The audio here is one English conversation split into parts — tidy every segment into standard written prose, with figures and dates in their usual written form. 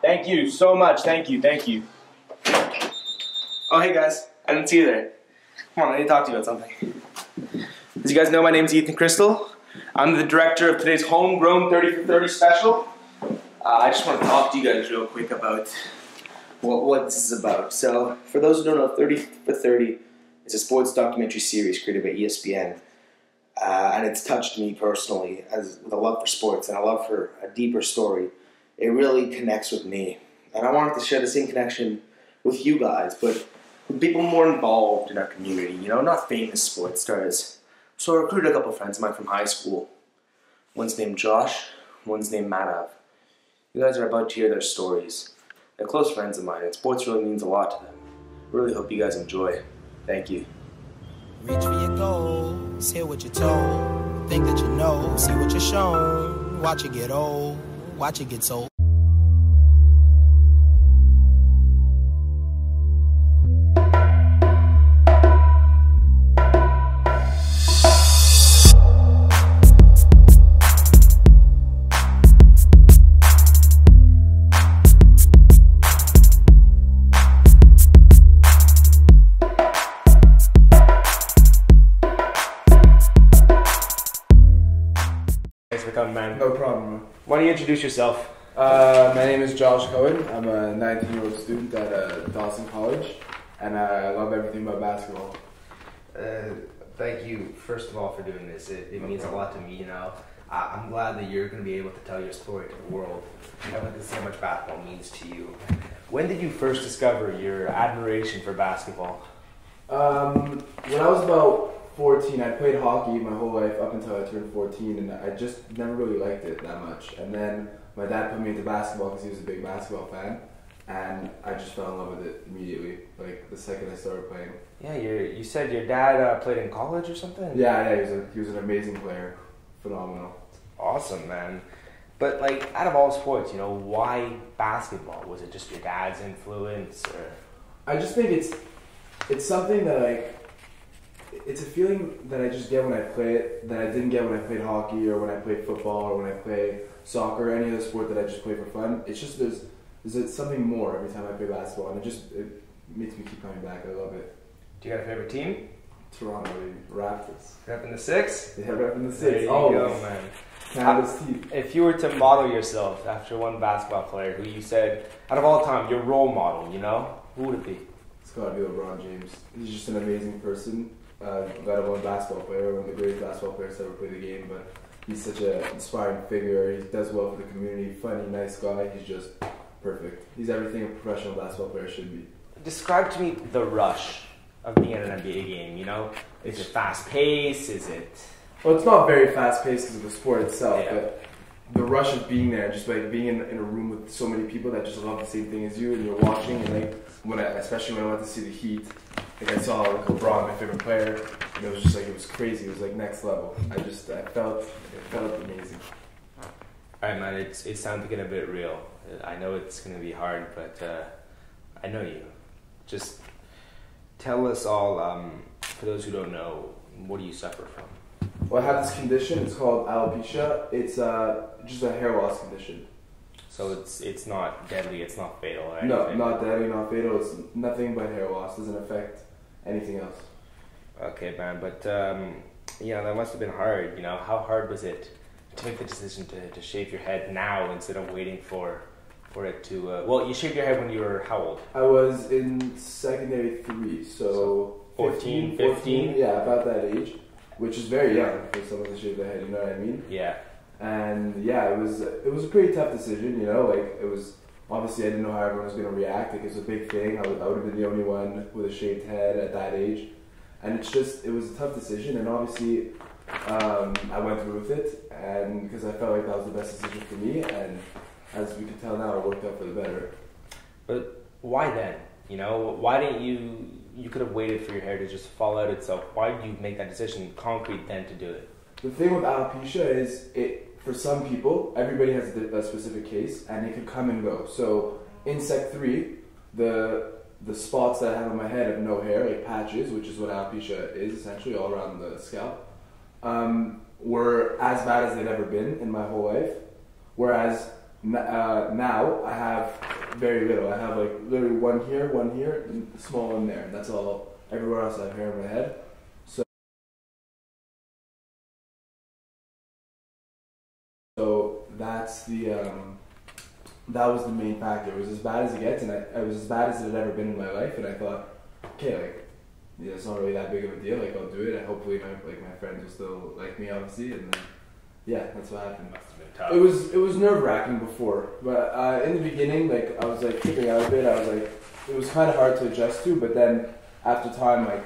Thank you so much. Thank you. Oh, hey guys. I didn't see you there. Come on, I need to talk to you about something. As you guys know, my name's Ethan Crystal. I'm the director of today's Homegrown 30 for 30 special. I just want to talk to you guys real quick about what this is about. So, for those who don't know, 30 for 30 is a sports documentary series created by ESPN. And it's touched me personally with a love for sports and a love for a deeper story. It really connects with me. And I wanted to share the same connection with you guys, but with people more involved in our community, not famous sports stars. So I recruited a couple friends of mine from high school. One's named Josh, one's named Manav. You guys are about to hear their stories. They're close friends of mine, and sports really means a lot to them. I really hope you guys enjoy. Thank you. Reach for your goals, hear what you're told, think that you know, see what you're shown, watch it get old, watch it get sold. Thanks for coming, man. No problem, man. Why don't you introduce yourself? My name is Josh Cohen. I'm a 19-year-old student at Dawson College, and I love everything about basketball. Thank you, first of all, for doing this. It means a lot to me, I'm glad that you're going to be able to tell your story to the world. I'd like to see how much basketball means to you. When did you first discover your admiration for basketball? When I was about 14, I played hockey my whole life up until I turned 14, and I just never really liked it that much. And then my dad put me into basketball because he was a big basketball fan, and I just fell in love with it immediately, like the second I started playing. Yeah, you said your dad played in college or something? Yeah, he was an amazing player, phenomenal. Awesome, man. But out of all sports, why basketball? Was it just your dad's influence, or? I just think it's something that it's a feeling that I just get when I play it that I didn't get when I played hockey or when I played football or when I play soccer or any other sport that I just play for fun. It's just there's something more every time I play basketball, and it makes me keep coming back. I love it. Do you got a favorite team? Toronto Raptors. Repping the 6? They have repping the 6. There you go, man. Canada's team. If you were to model yourself after one basketball player who you said, out of all time, your role model, who would it be? It's got to be LeBron James. He's just an amazing person. Got one basketball player, one of the greatest basketball players to ever play the game, but he's such an inspiring figure. He does well for the community, funny, nice guy. He's just perfect. He's everything a professional basketball player should be. Describe to me the rush of being at an NBA game, Is it fast-paced? Is it... Well, it's not very fast-paced because of the sport itself, Yeah. but the rush of being there, just being in a room with so many people that just love the same thing as you, and you're watching, and especially when I went to see the Heat, I saw LeBron, my favorite player, and it was just it was crazy. It was next level. I felt amazing. All right, man, it's time to get a bit real. I know it's going to be hard, but I know you. Just tell us all, for those who don't know, what do you suffer from? Well, I have this condition. It's called alopecia. It's just a hair loss condition. So it's not deadly, it's not fatal, or No, anything? not deadly, not fatal. It's nothing but hair loss. Doesn't affect anything else. Okay, man, but that must have been hard. How hard was it to make the decision to shave your head now instead of waiting for it to? Well, you shaved your head when you were how old? I was in secondary 3, so 14, 15? Yeah, about that age, which is very young for someone to shave their head. You know what I mean? Yeah. And yeah, it was a pretty tough decision. It was obviously I didn't know how everyone was gonna react. It was a big thing. I would have been the only one with a shaved head at that age, and it was a tough decision. And obviously, I went through with it, and because I felt like that was the best decision for me. And as we can tell now, it worked out for the better. But why then? Why didn't you could have waited for your hair to just fall out itself. Why did you make that decision concrete then to do it? The thing with alopecia is for some people, everybody has a specific case, and it can come and go. So in Sec 3, the spots that I have on my head of no hair, like patches, which is what alopecia is essentially, all around the scalp, were as bad as they'd ever been in my whole life. Whereas Now I have very little. I have like literally one here, and a small one there. And that's all. Everywhere else I have hair on my head. So that's that was the main factor. It was as bad as it gets, and it was as bad as it had ever been in my life. And I thought, okay, like, yeah, it's not really that big of a deal. Like, I'll do it, and hopefully my friends will still like me, obviously. And then, yeah, that's what happened. Must have been tough. It was nerve-wracking before, but in the beginning, like, I was like tripping out a bit. I was like, it was kind of hard to adjust to. But then after time, like,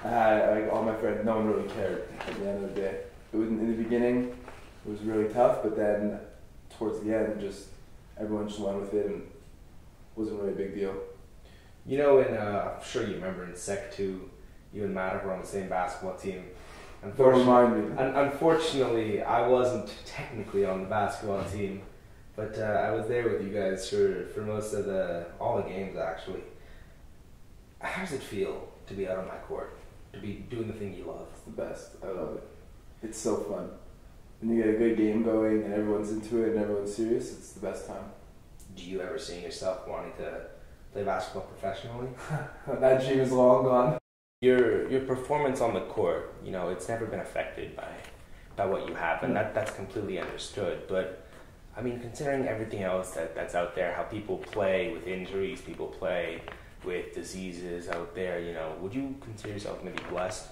I had like all my friends. No one really cared at the end of the day. It was in the beginning. It was really tough, but then towards the end, just everyone just went with it, and it wasn't really a big deal. You know, I'm sure you remember in Sec 2, you and Matt were on the same basketball team. Don't remind me. Unfortunately, I wasn't technically on the basketball team, but I was there with you guys for most of all the games actually. How does it feel to be out on my court, to be doing the thing you love? It's the best. I love it. It's so fun. When you get a good game going and everyone's into it and everyone's serious, it's the best time. Do you ever see yourself wanting to play basketball professionally? That dream is long gone. Your performance on the court, you know, it's never been affected by what you have, and that's completely understood. But I mean, considering everything else that's out there, how people play with injuries, people play with diseases out there, you know, would you consider yourself maybe blessed?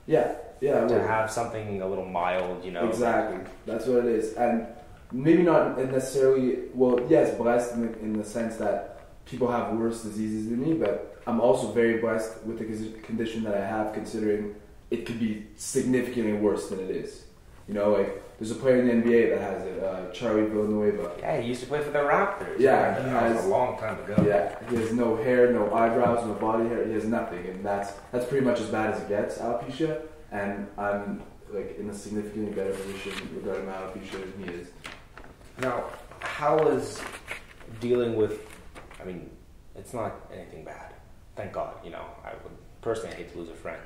Yeah, to have something a little mild, you know. Exactly, that's what it is, and maybe not necessarily. Well, yes, blessed in the sense that people have worse diseases than me, but I'm also very blessed with the condition that I have, considering it could be significantly worse than it is. You know, like there's a player in the NBA that has it, Charlie Villanueva. Yeah, he used to play for the Raptors. Yeah, that was a long time ago. Yeah, he has no hair, no eyebrows, no body hair. He has nothing, and that's pretty much as bad as it gets, alopecia. And I'm like in a significantly better position regarding my alopecia than he is. Now, how is dealing with? I mean, it's not anything bad, thank God. You know, I would personally hate to lose a friend.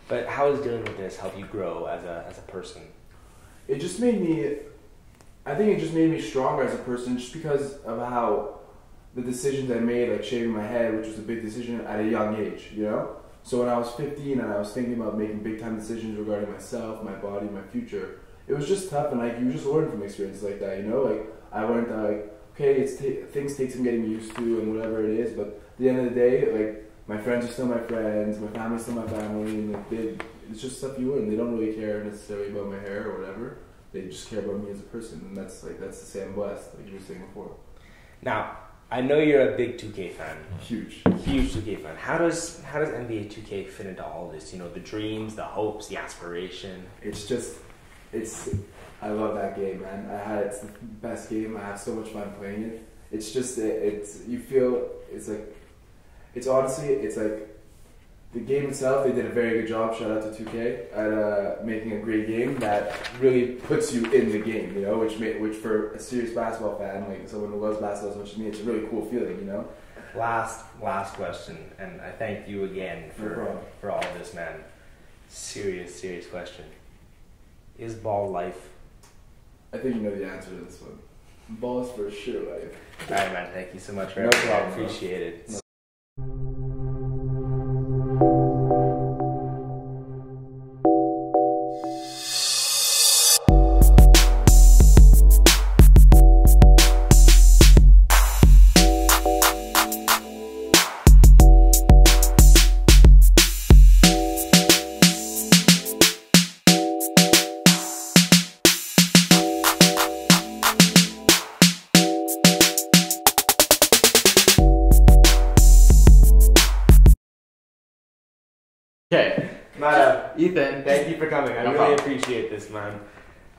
But how does dealing with this help you grow as a person? It just made me. I think it just made me stronger as a person, just because of how the decisions I made, like shaving my head, which was a big decision at a young age. You know. So when I was 15 and I was thinking about making big time decisions regarding myself, my body, my future, it was just tough, and like you just learn from experiences like that, you know. Like I learned that, like, okay, things take some getting used to and whatever it is, but at the end of the day, like my friends are still my friends, my family's still my family, and like it's just stuff you learn. They don't really care necessarily about my hair or whatever. They just care about me as a person, and that's to say I'm blessed, like you were saying before. Now, I know you're a big 2K fan. Huge 2K fan. How does NBA 2K fit into all this? You know, the dreams, the hopes, the aspiration. I love that game, man. It's the best game. I have so much fun playing it. It's just you feel it's like the game itself. They did a very good job. Shout out to 2K at making a great game that really puts you in the game. You know, which for a serious basketball fan, like someone who loves basketball as much as me, it's a really cool feeling. You know. Last question, and I thank you again for all of this, man. Serious question. Is ball life? I think you know the answer to this one. Ball is for sure life. All right, man. Thank you so much for no everything. problem, I appreciate it. No. Okay. Ethan, thank you for coming. I No really problem. appreciate this, man.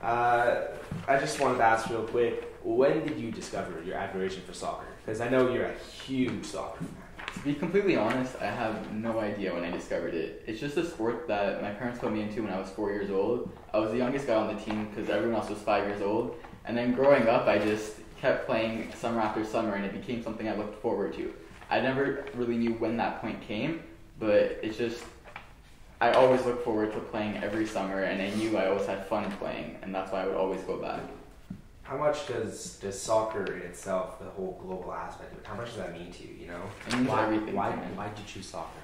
I just wanted to ask real quick, when did you discover your admiration for soccer? Because I know you're a huge soccer fan. To be completely honest, I have no idea when I discovered it. It's just a sport that my parents put me into when I was 4 years old. I was the youngest guy on the team because everyone else was 5 years old. And then growing up, I just kept playing summer after summer, and it became something I looked forward to. I never really knew when that point came, but it's just, I always look forward to playing every summer, and I knew I always had fun playing, and that's why I would always go back. How much does soccer in itself, the whole global aspect of it, how much does that mean to you, you know? It means everything Why to me. did you choose soccer?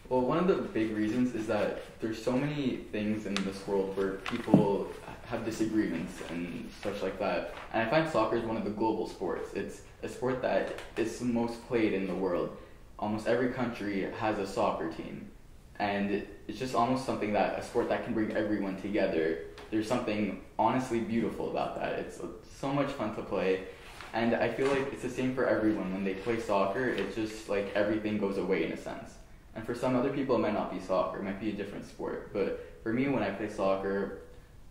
Well, one of the big reasons is that there's so many things in this world where people have disagreements and such like that. And I find soccer is one of the global sports. It's a sport that is most played in the world. Almost every country has a soccer team. And it's just almost something that, a sport that can bring everyone together. There's something honestly beautiful about that. It's so much fun to play. And I feel like it's the same for everyone. When they play soccer, it's just like everything goes away in a sense. And for some other people, it might not be soccer. It might be a different sport. But for me, when I play soccer,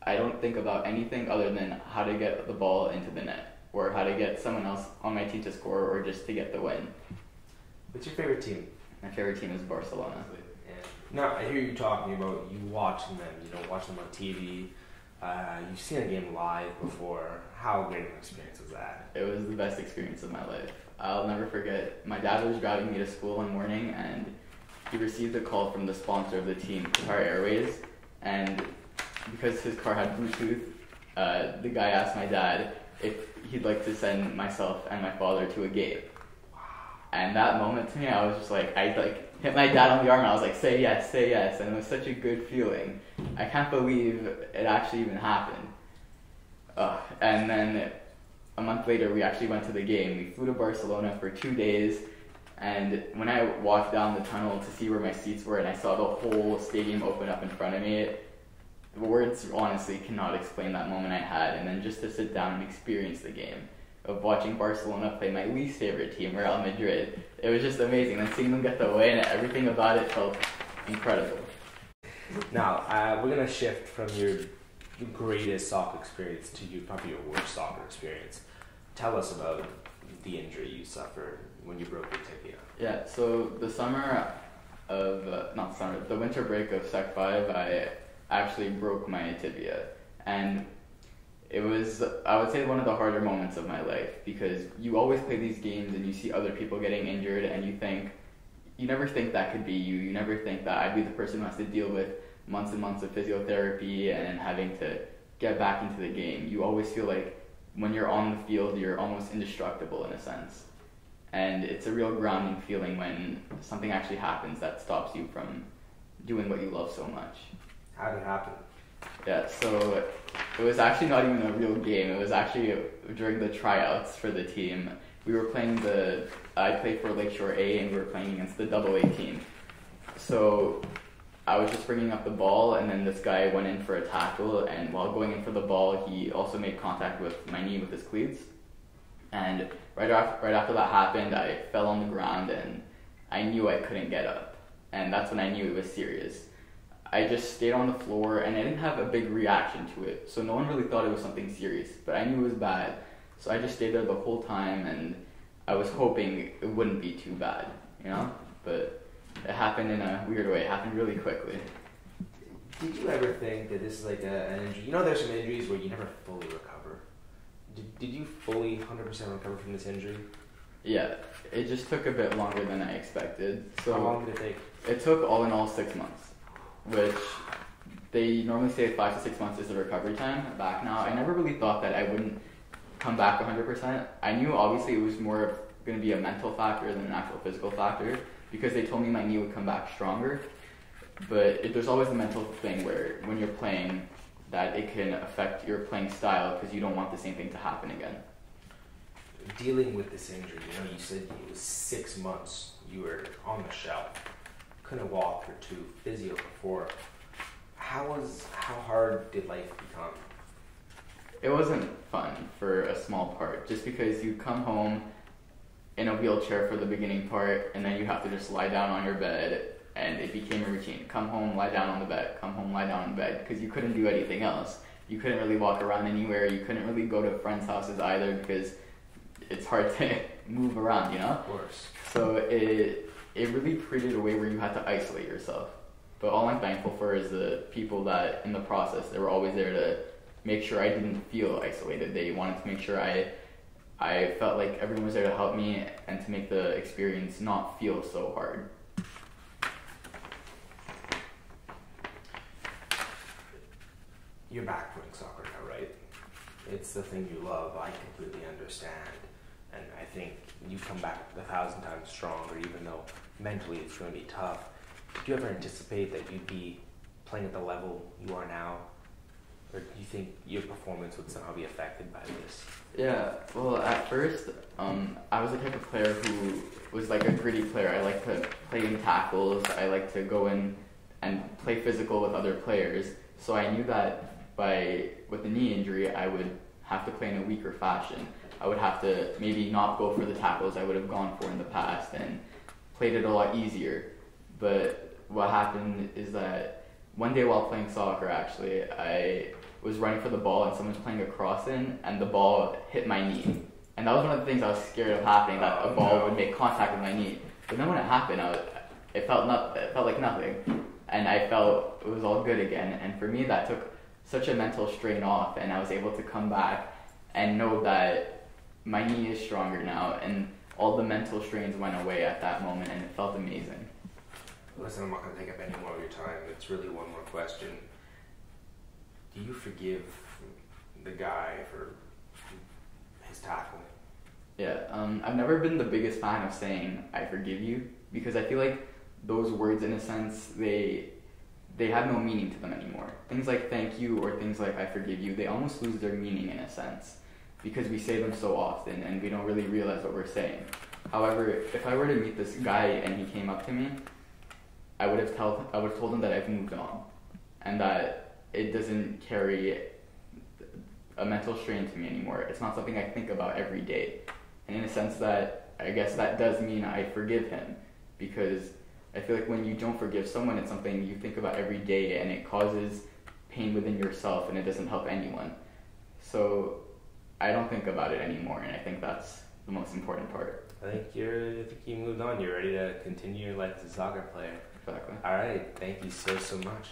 I don't think about anything other than how to get the ball into the net or how to get someone else on my team to score or just to get the win. What's your favorite team? My favorite team is Barcelona. Now, I hear you talking about you watching them, watching them on TV. You've seen a game live before. How great of an experience was that? It was the best experience of my life. I'll never forget. My dad was driving me to school one morning and he received a call from the sponsor of the team, Qatar Airways, and because his car had Bluetooth, the guy asked my dad if he'd like to send myself and my father to a game. And that moment to me, I was just like, I hit my dad on the arm and I was like, say yes, and it was such a good feeling. I can't believe it actually even happened. And then a month later, we actually went to the game. We flew to Barcelona for 2 days. And when I walked down the tunnel to see where my seats were and I saw the whole stadium open up in front of me, words honestly cannot explain that moment I had. And then just to sit down and experience the game of watching Barcelona play my least favorite team, Real Madrid, it was just amazing. And seeing them get the win, everything about it felt incredible. Now, we're going to shift from your greatest soccer experience to probably your worst soccer experience. Tell us about the injury you suffered when you broke your tibia. Yeah, so the winter break of Sec 5, I actually broke my tibia. And it was, I would say, one of the harder moments of my life because you always play these games and you see other people getting injured and you never think that could be you. You never think that I'd be the person who has to deal with months and months of physiotherapy and having to get back into the game. You always feel like when you're on the field, you're almost indestructible in a sense. And it's a real grounding feeling when something actually happens that stops you from doing what you love so much. How did it happen? Yeah, so it was actually not even a real game. It was actually during the tryouts for the team. We were playing I played for Lakeshore A and we were playing against the AA team. So I was just bringing up the ball and then this guy went in for a tackle, and while going in for the ball, he also made contact with my knee with his cleats. And right after that happened, I fell on the ground and I knew I couldn't get up. And that's when I knew it was serious. I just stayed on the floor and I didn't have a big reaction to it. So no one really thought it was something serious, but I knew it was bad. So I just stayed there the whole time and I was hoping it wouldn't be too bad, But it happened in a weird way. It happened really quickly. Did you ever think that this is like an injury? There's some injuries where you never fully recover. Did you fully 100% recover from this injury? Yeah, it just took a bit longer than I expected. So how long did it take? It took all in all 6 months, which they normally say 5 to 6 months is the recovery time. Back now, I never really thought that I wouldn't come back 100%. I knew obviously it was more going to be a mental factor than an actual physical factor because they told me my knee would come back stronger. But there's always a mental thing where when you're playing that it can affect your playing style because you don't want the same thing to happen again. Dealing with this injury, you said it was 6 months. You were on the shelf, couldn't walk for 2, physio for 4. How hard did life become? It wasn't fun for a small part, just because you come home in a wheelchair for the beginning part, and then you have to just lie down on your bed, and it became a routine. Come home, lie down on the bed, come home, lie down on the bed, because you couldn't do anything else. You couldn't really walk around anywhere, you couldn't really go to friends' houses either, because it's hard to move around, Of course. So it really created a way where you had to isolate yourself. But all I'm thankful for is the people that, in the process, they were always there to make sure I didn't feel isolated. They wanted to make sure I felt like everyone was there to help me and to make the experience not feel so hard. You're back playing soccer now, right? it's the thing you love. I completely understand. And I think you come back 1,000 times stronger, even though mentally it's going to be tough. Did you ever anticipate that you'd be playing at the level you are now? Or do you think your performance would somehow be affected by this? Yeah, well, at first, I was the type of player who was like a gritty player. I like to play in tackles. I like to go in and play physical with other players. So I knew that with the knee injury, I would have to play in a weaker fashion. I would have to maybe not go for the tackles I would have gone for in the past and played it a lot easier. But what happened is that one day while playing soccer, actually, I was running for the ball and someone's playing a cross in and the ball hit my knee. And that was one of the things I was scared of happening, that a ball would make contact with my knee. But then when it happened, it felt like nothing. And I felt it was all good again. And for me, that took such a mental strain off, and I was able to come back and know that my knee is stronger now, and all the mental strains went away at that moment, and it felt amazing. Listen, I'm not going to take up any more of your time. It's really one more question. Do you forgive the guy for his tackle? Yeah, I've never been the biggest fan of saying I forgive you, because I feel like those words, in a sense, they have no meaning to them anymore. Things like thank you or things like I forgive you, they almost lose their meaning in a sense, because we say them so often and we don't really realize what we're saying. However, if I were to meet this guy and he came up to me, I would have told him that I've moved on and that it doesn't carry a mental strain to me anymore. It's not something I think about every day. And in a sense, that I guess that does mean I forgive him, because I feel like when you don't forgive someone, it's something you think about every day and it causes pain within yourself and it doesn't help anyone. So I don't think about it anymore, and I think that's the most important part. I think you moved on. You're ready to continue your life as a soccer player. Exactly. All right. Thank you so much.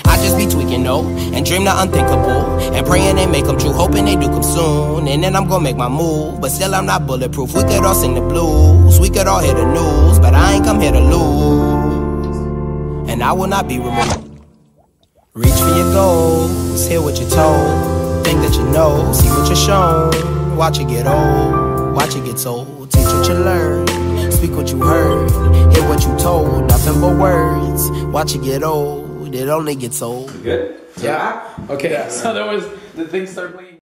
I just be tweaking, no, and dream the unthinkable, and praying they make them true, hoping they do come soon, and then I'm gonna make my move, but still I'm not bulletproof. We could all sing the blues, we could all hear the news, but I ain't come here to lose, and I will not be removed. Reach for your goals, hear what you're told, think that you know, see what you're shown, watch it get old, watch it get told, teach what you learn, speak what you heard, hear what you told, nothing but words, watch it get old. It only gets old. Good? Yeah. Okay. So there was the thing started playing.